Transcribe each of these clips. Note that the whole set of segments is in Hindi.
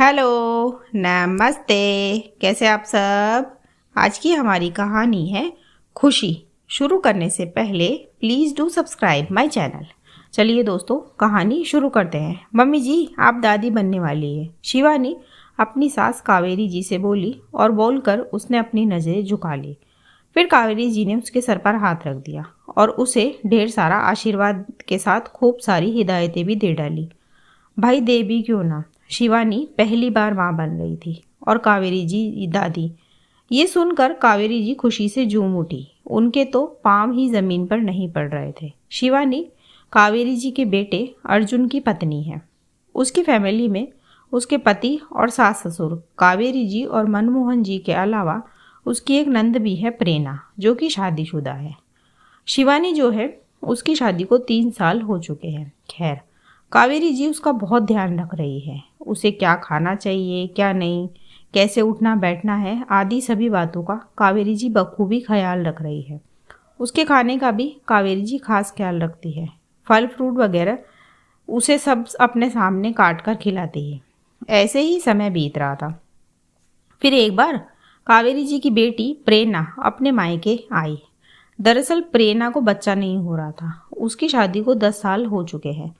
हेलो, नमस्ते। कैसे आप सब। आज की हमारी कहानी है खुशी। शुरू करने से पहले please do subscribe my channel. चलिए दोस्तों, कहानी शुरू करते हैं। मम्मी जी, आप दादी बनने वाली है, शिवानी अपनी सास कावेरी जी से बोली और बोलकर उसने अपनी नज़रें झुका ली। फिर कावेरी जी ने उसके सर पर हाथ रख दिया और उसे ढेर सारा आशीर्वाद के साथ खूब सारी हिदायतें भी दे डाली। भाई दे भी क्यों ना, शिवानी पहली बार माँ बन रही थी और कावेरी जी दादी। ये सुनकर कावेरी जी खुशी से झूम उठी। उनके तो पाँव ही जमीन पर नहीं पड़ रहे थे। शिवानी कावेरी जी के बेटे अर्जुन की पत्नी है। उसकी फैमिली में उसके पति और सास ससुर कावेरी जी और मनमोहन जी के अलावा उसकी एक नंद भी है, प्रेरणा, जो कि शादीशुदा है। शिवानी जो है, उसकी शादी को 3 साल हो चुके हैं। खैर, कावेरी जी उसका बहुत ध्यान रख रही है। उसे क्या खाना चाहिए, क्या नहीं, कैसे उठना बैठना है आदि सभी बातों का कावेरी जी बखूबी ख्याल रख रही है। उसके खाने का भी कावेरी जी खास ख्याल रखती है। फल फ्रूट वगैरह उसे सब अपने सामने काट कर खिलाती है। ऐसे ही समय बीत रहा था। फिर एक बार कावेरी जी की बेटी प्रेरणा अपने मायके आई। दरअसल प्रेरणा को बच्चा नहीं हो रहा था। उसकी शादी को 10 साल हो चुके हैं।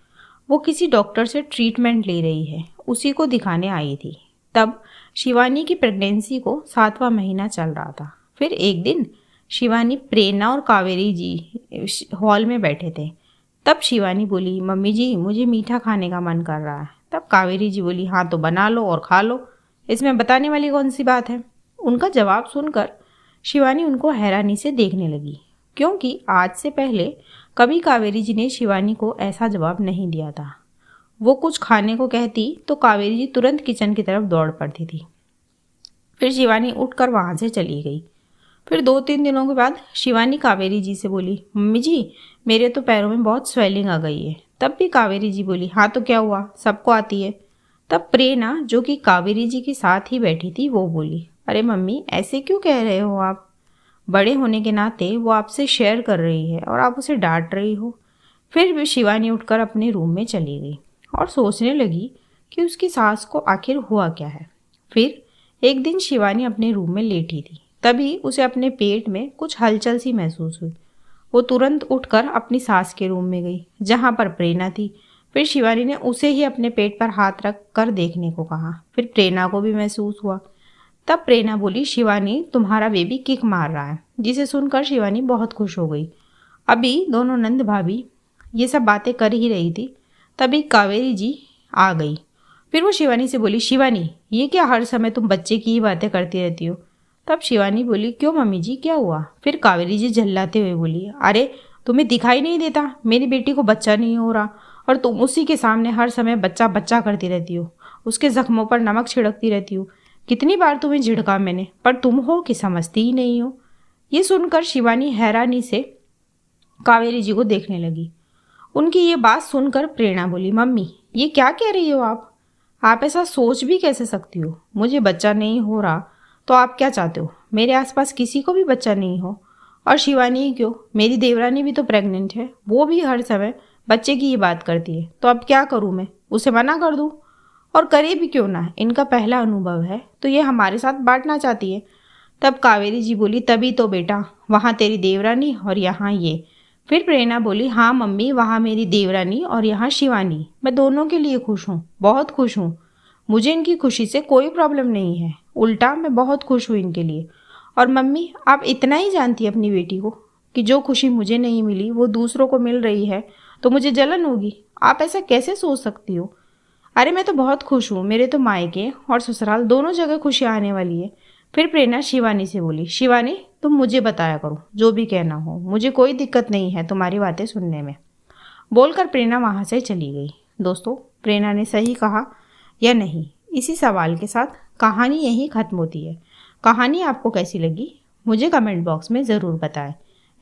वो किसी डॉक्टर से ट्रीटमेंट ले रही है, उसी को दिखाने आई थी। तब शिवानी की प्रेगनेंसी को 7वां महीना चल रहा था। फिर एक दिन शिवानी, प्रेरणा और कावेरी जी हॉल में बैठे थे। तब शिवानी बोली, मम्मी जी मुझे मीठा खाने का मन कर रहा है। तब कावेरी जी बोली, हाँ तो बना लो और खा लो, इसमें बताने वाली कौन सी बात है। उनका जवाब सुनकर शिवानी उनको हैरानी से देखने लगी, क्योंकि आज से पहले कभी कावेरी जी ने शिवानी को ऐसा जवाब नहीं दिया था। वो कुछ खाने को कहती तो कावेरी जी तुरंत किचन की तरफ दौड़ पड़ती थी। फिर शिवानी उठकर वहाँ से चली गई। फिर 2-3 दिनों के बाद शिवानी कावेरी जी से बोली, मम्मी जी मेरे तो पैरों में बहुत स्वेलिंग आ गई है। तब भी कावेरी जी बोली, हाँ तो क्या हुआ, सबको आती है। तब प्रेरणा, जो कि कावेरी जी के साथ ही बैठी थी, वो बोली, अरे मम्मी ऐसे क्यों कह रहे हो आप। बड़े होने के नाते वो आपसे शेयर कर रही है और आप उसे डांट रही हो। फिर भी शिवानी उठकर अपने रूम में चली गई और सोचने लगी कि उसकी सास को आखिर हुआ क्या है। फिर एक दिन शिवानी अपने रूम में लेटी थी, तभी उसे अपने पेट में कुछ हलचल सी महसूस हुई। वो तुरंत उठकर अपनी सास के रूम में गई, जहाँ पर प्रेरणा थी। फिर शिवानी ने उसे ही अपने पेट पर हाथ रख कर देखने को कहा। फिर प्रेरणा को भी महसूस हुआ। तब प्रेरणा बोली, शिवानी तुम्हारा बेबी किक मार रहा है, जिसे सुनकर शिवानी बहुत खुश हो गई। अभी दोनों नंद भाभी ये सब बातें कर ही रही थी, तभी कावेरी जी आ गई। फिर वो शिवानी से बोली, शिवानी ये क्या हर समय तुम बच्चे की ही बातें करती रहती हो। तब शिवानी बोली, क्यों मम्मी जी क्या हुआ। फिर कावेरी जी झल्लाते हुए बोली, अरे तुम्हें दिखाई नहीं देता मेरी बेटी को बच्चा नहीं हो रहा, और तुम उसी के सामने हर समय बच्चा बच्चा करती रहती हो, उसके जख्मों पर नमक छिड़कती रहती हो। कितनी बार तुम्हें झिड़का मैंने, पर तुम हो कि समझती ही नहीं हो। ये सुनकर शिवानी हैरानी से कावेरी जी को देखने लगी। उनकी ये बात सुनकर प्रेरणा बोली, मम्मी ये क्या कह रही हो आप ऐसा सोच भी कैसे सकती हो। मुझे बच्चा नहीं हो रहा तो आप क्या चाहते हो, मेरे आसपास किसी को भी बच्चा नहीं हो। और शिवानी ही क्यों, मेरी देवरानी भी तो प्रेग्नेंट है, वो भी हर समय बच्चे की ये बात करती है। तो अब क्या करूँ मैं, उसे मना कर दूँ। और करे भी क्यों ना, इनका पहला अनुभव है तो ये हमारे साथ बांटना चाहती है। तब कावेरी जी बोली, तभी तो बेटा, वहाँ तेरी देवरानी और यहाँ ये। फिर प्रेरणा बोली, हाँ मम्मी वहाँ मेरी देवरानी और यहाँ शिवानी, मैं दोनों के लिए खुश हूँ, बहुत खुश हूँ। मुझे इनकी खुशी से कोई प्रॉब्लम नहीं है, उल्टा मैं बहुत खुश हूँ इनके लिए। और मम्मी आप इतना ही जानती है अपनी बेटी को कि जो खुशी मुझे नहीं मिली वो दूसरों को मिल रही है तो मुझे जलन होगी। आप ऐसा कैसे सोच सकती हो। अरे मैं तो बहुत खुश हूँ, मेरे तो मायके और ससुराल दोनों जगह खुशियाँ आने वाली है। फिर प्रेरणा शिवानी से बोली, शिवानी तुम मुझे बताया करो जो भी कहना हो, मुझे कोई दिक्कत नहीं है तुम्हारी बातें सुनने में। बोलकर प्रेरणा वहाँ से चली गई। दोस्तों, प्रेरणा ने सही कहा या नहीं, इसी सवाल के साथ कहानी यहीं ख़त्म होती है। कहानी आपको कैसी लगी मुझे कमेंट बॉक्स में ज़रूर बताएं।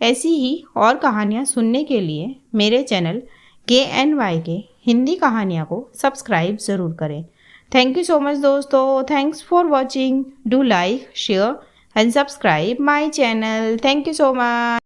ऐसी ही और कहानियाँ सुनने के लिए मेरे चैनल KNY हिंदी कहानियाँ को सब्सक्राइब ज़रूर करें। थैंक यू सो मच दोस्तों, thanks for watching, do like share and subscribe my channel. Thank you so much.